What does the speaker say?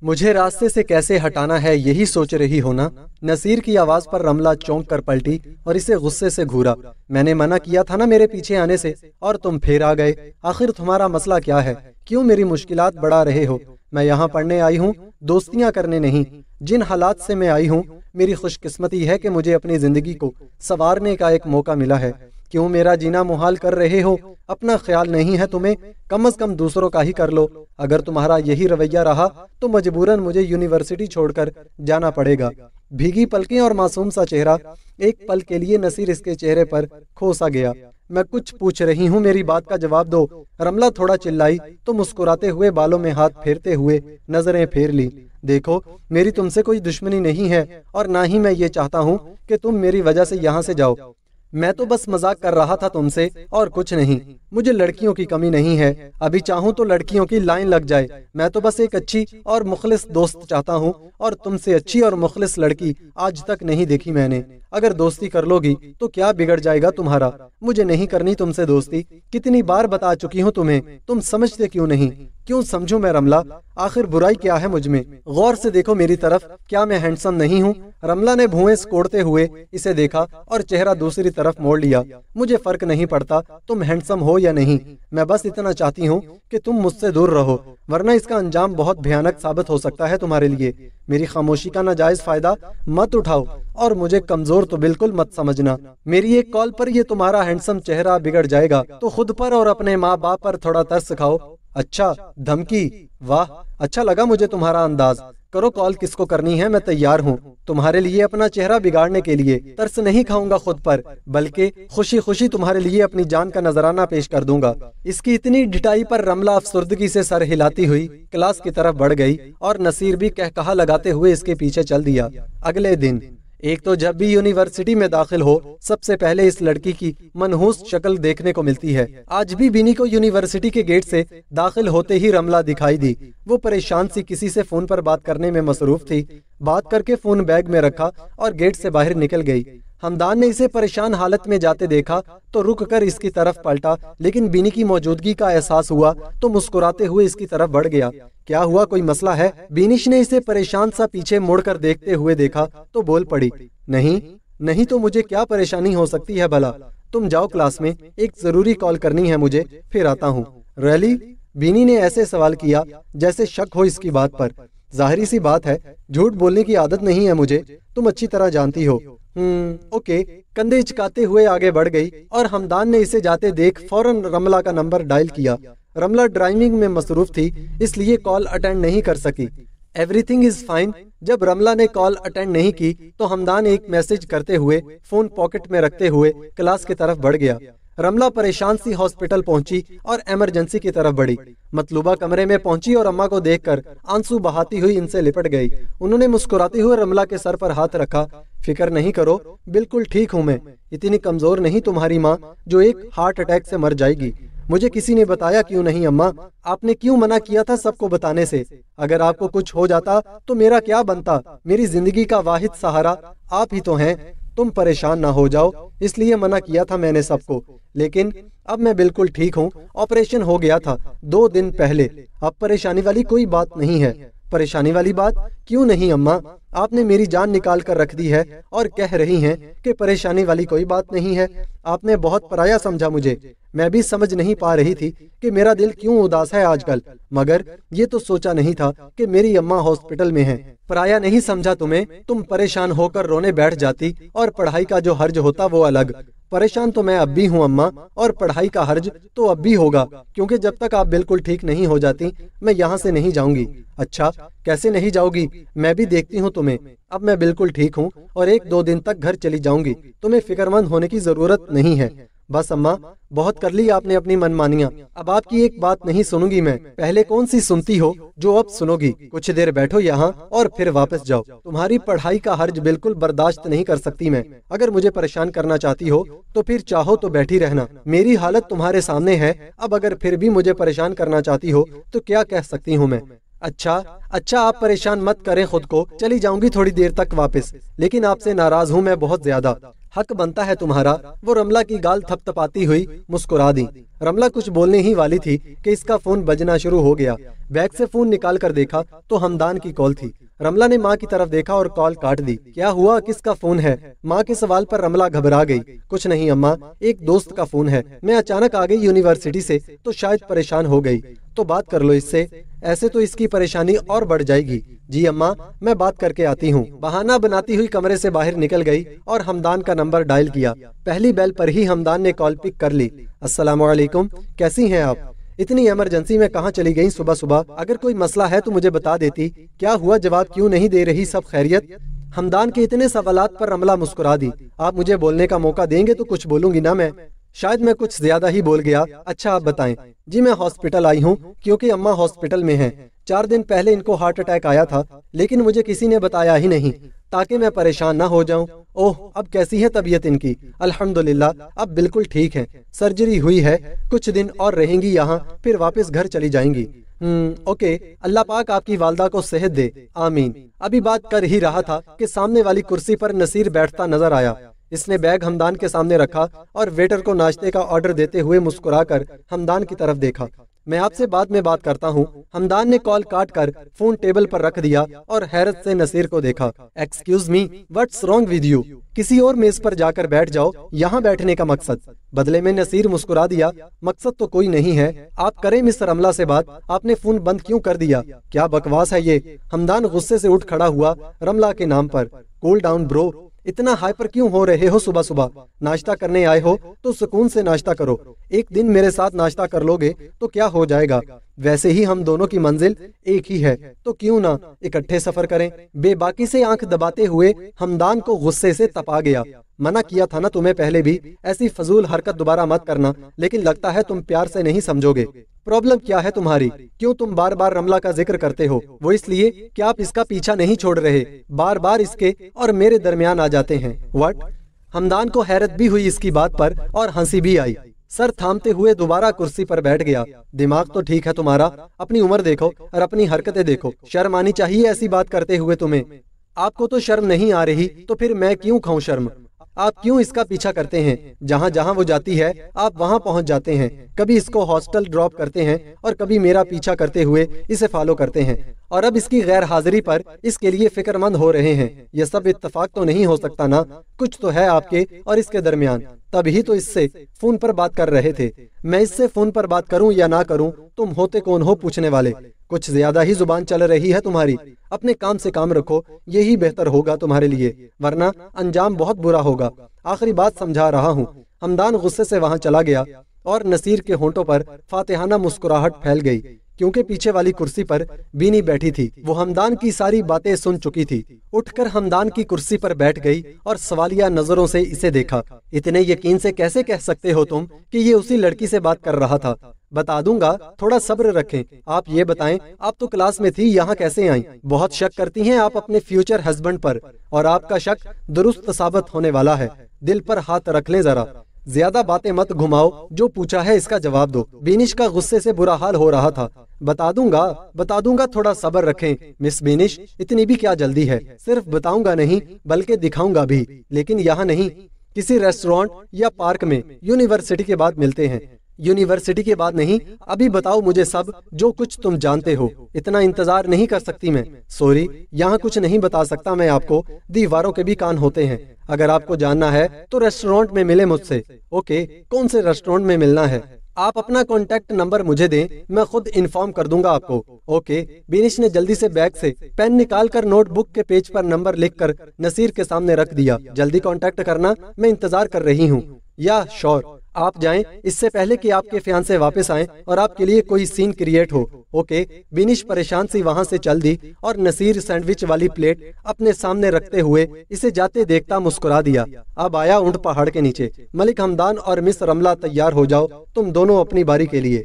مجھے راستے سے کیسے ہٹانا ہے یہی سوچ رہی ہو نا؟ نصیر کی آواز پر رملہ چونک کر پلٹی اور اسے غصے سے گھورا۔ میں نے منع کیا تھا نا میرے پیچھے آنے سے، اور تم پھر آ گئے۔ آخر تمہارا مسئلہ کیا ہے؟ کیوں میری مشکلات بڑھا رہے ہو؟ میں یہاں پڑھنے آئی ہوں، دوستیاں کرنے نہیں۔ جن حالات سے میں آئی ہوں، میری خوش قسمتی ہے کہ مجھے اپنی زندگی کو سنوارنے کا ایک موقع ملا ہے۔ کیوں میرا جینا محال کر رہے ہو؟ اپنا خیال نہیں ہے تمہیں؟ کم از کم دوسروں کا ہی کر لو۔ اگر تمہارا یہی رویہ رہا تو مجبوراً مجھے یونیورسٹی چھوڑ کر جانا پڑے گا۔ بھیگی پلکیں اور معصوم سا چہرہ، ایک پل کے لیے نصیر اس کے چہرے پر کھو سا گیا۔ میں کچھ پوچھ رہی ہوں، میری بات کا جواب دو۔ رملہ تھوڑا چلائی تو مسکراتے ہوئے بالوں میں ہاتھ پھیرتے ہوئے نظریں پھیر لی۔ دیکھو، میری تم سے کوئی دشمنی نہیں ہے، اور نہ ہی میں یہ چاہتا ہوں کہ تم میری وجہ سے یہاں سے جاؤ۔ میں تو بس مذاق کر رہا تھا تم سے، اور کچھ نہیں۔ مجھے لڑکیوں کی کمی نہیں ہے، ابھی چاہوں تو لڑکیوں کی لائن لگ جائے۔ میں تو بس ایک اچھی اور مخلص دوست چاہتا ہوں، اور تم سے اچھی اور مخلص لڑکی آج تک نہیں دیکھی میں نے۔ اگر دوستی کر لو گی تو کیا بگڑ جائے گا تمہارا؟ مجھے نہیں کرنی تم سے دوستی، کتنی بار بتا چکی ہوں تمہیں، تم سمجھتے کیوں نہیں؟ کیوں سمجھوں میں رملہ؟ آخر برائی کیا ہے مجھ میں؟ غور سے دیکھو میری طرف، کیا میں ہینڈسم نہیں ہوں؟ رملہ نے بھویں سکوڑتے ہوئے اسے دیکھا اور چہرہ دوسری طرف موڑ لیا۔ مجھے فرق نہیں پڑتا تم ہینڈسم ہو یا نہیں، میں بس اتنا چاہتی ہوں کہ تم مجھ سے دور رہو، ورنہ اس کا انجام بہت بھیانک ثابت ہو سکتا ہے تمہارے لیے۔ میری خاموشی کا ناجائز فائدہ مت اٹھاؤ، اور مجھے کمزور تو بالکل مت سمجھنا۔ میری ایک کال پر یہ تمہارا ہینڈسم چہرہ بگڑ جائے گا تو خود پر اور اپنے ماں باپ پر تھوڑا ترس کھاؤ۔ اچھا، دھمکی؟ واہ، اچھا لگا مجھے تمہارا انداز۔ کرو کال، کس کو کرنی ہے، میں تیار ہوں۔ تمہارے لیے اپنا چہرہ بگاڑنے کے لیے ترس نہیں کھاؤں گا خود پر، بلکہ خوشی خوشی تمہارے لیے اپنی جان کا نذرانہ پیش کر دوں گا۔ اس کی اتنی ڈٹائی پر رملہ افسردگی سے سر ہلاتی ہوئی کلاس کی طرف بڑھ گئی، اور نصیر بھی کہکہا لگاتے ہوئے اس کے پیچھے چل دیا۔ اگلے دن ایک تو جب بھی یونیورسٹی میں داخل ہو سب سے پہلے اس لڑکی کی منحوس شکل دیکھنے کو ملتی ہے۔ آج بھی بینی کو یونیورسٹی کے گیٹ سے داخل ہوتے ہی رملہ دکھائی دی۔ وہ پریشان سی کسی سے فون پر بات کرنے میں مصروف تھی۔ بات کر کے فون بیگ میں رکھا اور گیٹ سے باہر نکل گئی۔ ہمدان نے اسے پریشان حالت میں جاتے دیکھا تو رک کر اس کی طرف پلٹا، لیکن بینی کی موجودگی کا احساس ہوا تو مسکراتے ہوئے اس کی طرف بڑھ گیا۔ کیا ہوا، کوئی مسئلہ ہے؟ بینیش نے اسے پریشان سا پیچھے موڑ کر دیکھتے ہوئے دیکھا تو بول پڑی، نہیں تو مجھے کیا پریشانی ہو سکتی ہے بھلا؟ تم جاؤ کلاس میں، ایک ضروری کال کرنی ہے مجھے، پھر آتا ہوں۔ ریلی؟ بینی نے ایسے سوال کیا جیسے شک ہو اس کی بات پر۔ ظاہری سی بات ہے، جھوٹ بولنے کی عادت نہیں ہے مجھے، تم اچھی طرح جانتی ہو۔ اوکے، کندھے چکاتے ہوئے آگے بڑھ گئی، اور ہمدان نے اسے جاتے دیکھ فوراً رملہ کا نمبر ڈائل کیا۔ رملہ ڈرائیونگ میں مصروف تھی، اس لیے کال اٹینڈ نہیں کر سکی۔ Everything is fine. جب رملہ نے کال اٹینڈ نہیں کی تو ہمدان ایک میسج کرتے ہوئے فون پاکٹ میں رکھتے ہوئے کلاس کی طرف بڑھ گیا۔ رملہ پریشان سی ہاسپٹل پہنچی اور ایمرجنسی کی طرف بڑھی۔ مطلوبہ کمرے میں پہنچی اور اماں کو دیکھ کر آنسو بہاتی ہوئی ان سے لپٹ گئی۔ انہوں نے مسکراتے ہوئے رملہ کے سر پر ہاتھ رکھا۔ فکر نہیں کرو، بالکل ٹھیک ہوں میں، اتنی کمزور نہیں تمہاری ماں جو ایک ہارٹ اٹیک سے مر جائے گی۔ مجھے کسی نے بتایا کیوں نہیں اماں؟ آپ نے کیوں منع کیا تھا سب کو بتانے سے؟ اگر آپ کو کچھ ہو جاتا تو میرا کیا بنتا؟ میری زندگی کا واحد سہارا آپ ہی تو ہیں۔ تم پریشان نہ ہو جاؤ، اس لیے منع کیا تھا میں نے سب کو، لیکن اب میں بالکل ٹھیک ہوں۔ آپریشن ہو گیا تھا 2 دن پہلے، اب پریشانی والی کوئی بات نہیں ہے۔ پریشانی والی بات کیوں نہیں اماں؟ آپ نے میری جان نکال کر رکھ دی ہے اور کہہ رہی ہیں کہ پریشانی والی کوئی بات نہیں ہے۔ آپ نے بہت پرایا سمجھا مجھے، میں بھی سمجھ نہیں پا رہی تھی کہ میرا دل کیوں اداس ہے آج کل، مگر یہ تو سوچا نہیں تھا کہ میری اماں ہاسپٹل میں ہیں۔ پرایا نہیں سمجھا تمہیں، تم پریشان ہو کر رونے بیٹھ جاتی، اور پڑھائی کا جو حرج ہوتا وہ الگ۔ پریشان تو میں اب بھی ہوں اماں، اور پڑھائی کا حرج تو اب بھی ہوگا، کیونکہ جب تک آپ بالکل ٹھیک نہیں ہو جاتی میں یہاں سے نہیں جاؤں گی۔ اچھا، کیسے نہیں جاؤ گی؟ میں بھی دیکھتی ہوں تمہیں، اب میں بالکل ٹھیک ہوں اور 1-2 دن تک گھر چلی جاؤں گی، تمہیں فکر مند ہونے کی ضرورت نہیں ہے۔ بس اماں، بہت کر لی آپ نے اپنی من مانیاں، اب آپ کی ایک بات نہیں سنوں گی میں۔ پہلے کون سی سنتی ہو جو اب سنو گی؟ کچھ دیر بیٹھو یہاں اور پھر واپس جاؤ۔ تمہاری پڑھائی کا حرج بالکل برداشت نہیں کر سکتی میں۔ اگر مجھے پریشان کرنا چاہتی ہو تو پھر چاہو تو بیٹھی رہنا، میری حالت تمہارے سامنے ہے۔ اب اگر پھر بھی مجھے پریشان کرنا چاہتی ہو تو کیا کہہ سکتی ہوں میں؟ اچھا آپ پریشان مت کریں خود کو، چلی جاؤں گی تھوڑی دیر تک واپس، لیکن آپ سے ناراض ہوں میں بہت زیادہ۔ حق بنتا ہے تمہارا۔ وہ رملہ کی گال تھپتپاتی ہوئی مسکرا دی۔ رملہ کچھ بولنے ہی والی تھی کہ اس کا فون بجنا شروع ہو گیا۔ بیگ سے فون نکال کر دیکھا تو حمدان کی کال تھی۔ رملہ نے ماں کی طرف دیکھا اور کال کاٹ دی۔ کیا ہوا، کس کا فون ہے؟ ماں کے سوال پر رملہ گھبرا گئی۔ کچھ نہیں اماں، ایک دوست کا فون ہے، میں اچانک آ گئی یونیورسٹی سے تو شاید پریشان ہو گئی، تو بات کر لو اس سے، ایسے تو اس کی پریشانی اور بڑھ جائے گی۔ جی اماں، میں بات کر کے آتی ہوں۔ بہانہ بناتی ہوئی کمرے سے باہر نکل گئی اور حمدان کا نمبر ڈائل کیا۔ پہلی بیل پر ہی حمدان نے کال پک کر لی۔ السلام علیکم، کیسی ہیں آپ؟ اتنی ایمرجنسی میں کہاں چلی گئیں صبح صبح؟ اگر کوئی مسئلہ ہے تو مجھے بتا دیتی۔ کیا ہوا، جواب کیوں نہیں دے رہی؟ سب خیریت؟ حمدان کے اتنے سوالات پر رملہ مسکرا دی۔ آپ مجھے بولنے کا موقع دیں گے تو کچھ بولوں گی نا میں۔ شاید میں کچھ زیادہ ہی بول گیا۔ اچھا آپ بتائیں۔ جی میں ہاسپٹل آئی ہوں کیونکہ اماں ہاسپٹل میں ہیں۔ 4 دن پہلے ان کو ہارٹ اٹیک آیا تھا لیکن مجھے کسی نے بتایا ہی نہیں تاکہ میں پریشان نہ ہو جاؤں۔ اوہ، اب کیسی ہے طبیعت ان کی؟ الحمدللہ اب بالکل ٹھیک ہیں، سرجری ہوئی ہے، کچھ دن اور رہیں گی یہاں، پھر واپس گھر چلی جائیں گی۔ اوکے، اللہ پاک آپ کی والدہ کو صحت دے، آمین۔ ابھی بات کر ہی رہا تھا کہ سامنے والی کرسی پر نصیر بیٹھتا نظر آیا۔ اس نے بیگ حمدان کے سامنے رکھا اور ویٹر کو ناشتے کا آرڈر دیتے ہوئے مسکرا کر حمدان کی طرف دیکھا۔ میں آپ سے بعد میں بات کرتا ہوں۔ حمدان نے کال کاٹ کر فون ٹیبل پر رکھ دیا اور حیرت سے نصیر کو دیکھا۔ Excuse me, what's wrong with you? کسی اور میز پر جا کر بیٹھ جاؤ، یہاں بیٹھنے کا مقصد؟ بدلے میں نصیر مسکرا دیا۔ مقصد تو کوئی نہیں ہے، آپ کریں مس رملہ سے بات، آپ نے فون بند کیوں کر دیا؟ کیا بکواس ہے یہ؟ حمدان غصے سے اٹھ کھڑا ہوا رملہ کے نام پر۔ کول ڈاؤن برو، اتنا ہائپر کیوں ہو رہے ہو صبح صبح؟ ناشتہ کرنے آئے ہو تو سکون سے ناشتہ کرو، ایک دن میرے ساتھ ناشتہ کر لو گے تو کیا ہو جائے گا؟ ویسے ہی ہم دونوں کی منزل ایک ہی ہے تو کیوں نہ اکٹھے سفر کریں؟ بے باکی سے آنکھ دباتے ہوئے حمدان کو غصے سے تپا گیا۔ منع کیا تھا نا تمہیں پہلے بھی، ایسی فضول حرکت دوبارہ مت کرنا، لیکن لگتا ہے تم پیار سے نہیں سمجھو گے۔ پرابلم کیا ہے تمہاری؟ کیوں تم بار بار رملہ کا ذکر کرتے ہو؟ وہ اس لیے کہ آپ اس کا پیچھا نہیں چھوڑ رہے، بار بار اس کے اور میرے درمیان آ جاتے ہیں۔ واٹ؟ حمدان کو حیرت بھی ہوئی اس کی بات پر اور ہنسی بھی آئی۔ سر تھامتے ہوئے دوبارہ کرسی پر بیٹھ گیا۔ دماغ تو ٹھیک ہے تمہارا، اپنی عمر دیکھو اور اپنی حرکتیں دیکھو، شرم آنی چاہیے ایسی بات کرتے ہوئے تمہیں۔ آپ کو تو شرم نہیں آ رہی تو پھر میں کیوں کھاؤں شرم؟ آپ کیوں اس کا پیچھا کرتے ہیں؟ جہاں جہاں وہ جاتی ہے آپ وہاں پہنچ جاتے ہیں، کبھی اس کو ہاسٹل ڈراپ کرتے ہیں اور کبھی میرا پیچھا کرتے ہوئے اسے فالو کرتے ہیں، اور اب اس کی غیر حاضری پر اس کے لیے فکر مند ہو رہے ہیں۔ یہ سب اتفاق تو نہیں ہو سکتا نا، کچھ تو ہے آپ کے اور اس کے درمیان، تبھی تو اس سے فون پر بات کر رہے تھے۔ میں اس سے فون پر بات کروں یا نہ کروں، تم ہوتے کون ہو پوچھنے والے؟ کچھ زیادہ ہی زبان چل رہی ہے تمہاری، اپنے کام سے کام رکھو، یہی بہتر ہوگا تمہارے لیے، ورنہ انجام بہت برا ہوگا۔ آخری بات سمجھا رہا ہوں۔ حمدان غصے سے وہاں چلا گیا اور نصیر کے ہونٹوں پر فاتحانہ مسکراہٹ پھیل گئی، کیونکہ پیچھے والی کرسی پر بینی بیٹھی تھی۔ وہ حمدان کی ساری باتیں سن چکی تھی۔ اٹھ کر حمدان کی کرسی پر بیٹھ گئی اور سوالیہ نظروں سے اسے دیکھا۔ اتنے یقین سے کیسے کہہ سکتے ہو تم کہ یہ اسی لڑکی سے بات کر رہا تھا؟ بتا دوں گا، تھوڑا صبر رکھیں۔ آپ یہ بتائیں، آپ تو کلاس میں تھی، یہاں کیسے آئیں؟ بہت شک کرتی ہیں آپ اپنے فیوچر ہسبینڈ پر، اور آپ کا شک درست ثابت ہونے والا ہے۔ دل پر ہاتھ رکھ لیں ذرا، زیادہ باتیں مت گھماؤ، جو پوچھا ہے اس کا جواب دو۔ بینش کا غصے سے برا حال ہو رہا تھا۔ بتا دوں گا، تھوڑا صبر رکھیں مس بینش، اتنی بھی کیا جلدی ہے؟ صرف بتاؤں گا نہیں بلکہ دکھاؤں گا بھی، لیکن یہاں نہیں، کسی ریسٹورانٹ یا پارک میں، یونیورسٹی کے بعد ملتے ہیں۔ یونیورسٹی کے بعد نہیں، ابھی بتاؤ مجھے سب جو کچھ تم جانتے ہو، اتنا انتظار نہیں کر سکتی میں۔ سوری، یہاں کچھ نہیں بتا سکتا میں آپ کو، دیواروں کے بھی کان ہوتے ہیں۔ اگر آپ کو جاننا ہے تو ریسٹورانٹ میں ملے مجھ سے۔ اوکے، کون سے ریسٹورانٹ میں ملنا ہے؟ آپ اپنا کانٹیکٹ نمبر مجھے دیں، میں خود انفارم کر دوں گا آپ کو۔ اوکے۔ بینش نے جلدی سے بیگ سے پین نکال کر نوٹ بک کے پیج پر نمبر لکھ کر نصیر کے سامنے رکھ دیا۔ جلدی کانٹیکٹ کرنا، میں انتظار کر رہی ہوں۔ یا شور، آپ جائیں اس سے پہلے کہ آپ کے فیانسے واپس آئیں اور آپ کے لیے کوئی سین کریٹ ہو۔ اوکے۔ بینش پریشان سی وہاں سے چل دی اور نصیر سینڈوچ والی پلیٹ اپنے سامنے رکھتے ہوئے اسے جاتے دیکھتا مسکرا دیا۔ اب آیا اونٹ پہاڑ کے نیچے۔ ملک حمدان اور مس رملہ تیار ہو جاؤ، تم دونوں اپنی باری کے لیے۔